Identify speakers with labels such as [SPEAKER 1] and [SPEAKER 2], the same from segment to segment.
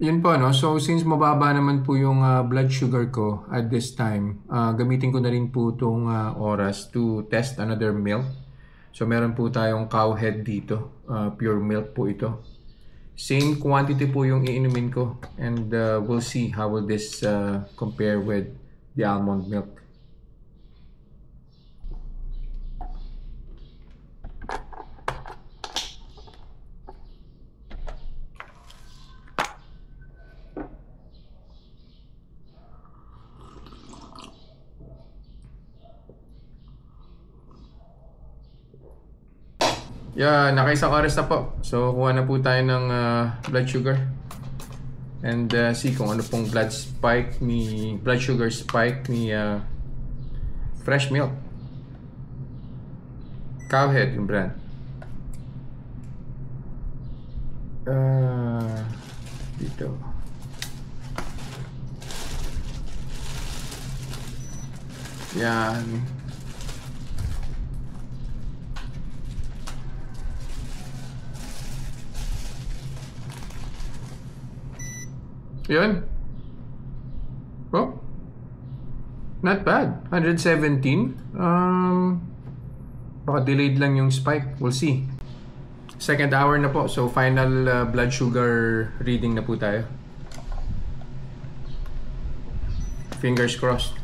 [SPEAKER 1] Yun po, no? So, since mababa naman po yung blood sugar ko at this time, gamitin ko na rin po itong oras to test another milk. So, meron po tayong cow head dito. Pure milk po ito. Same quantity po yung iinumin ko. And we'll see how will this compare with the almond milk. Yeah, nakaisang oras na po. So, kuha na po tayo ng blood sugar. And see kung ano pong blood sugar spike ni fresh milk. Cowhead yung brand. Dito. Yan. Yun. Oh. Not bad. 117. Baka delayed lang yung spike. We'll see. Second hour na po. So, final blood sugar reading na po tayo. Fingers crossed.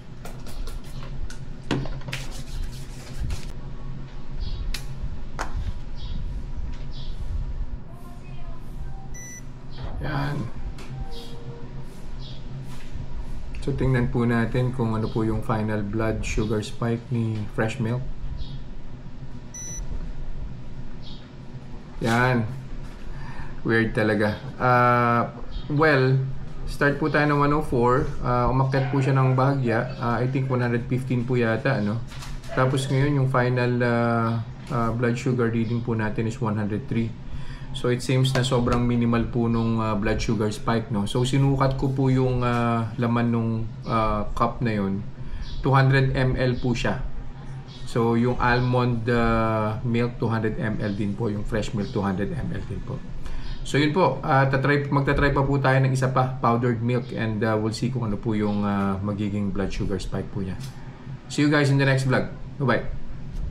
[SPEAKER 1] Yan. So, tingnan po natin kung ano po yung final blood sugar spike ni fresh milk. Yan. Weird talaga. Well, start po tayo ng 104. Umakyat po siya ng bahagya. I think 115 po yata, ano? Tapos ngayon, yung final blood sugar reading po natin is 103. So it seems na sobrang minimal po nung blood sugar spike, no? So sinukat ko po yung laman nung cup na yun. 200 ml po siya. So yung almond milk 200 ml din po, yung fresh milk 200 ml din po. So yun po, magta-try pa po tayo ng isa pa, powdered milk, and we'll see kung ano po yung magiging blood sugar spike po niya. See you guys in the next vlog. Bye-bye.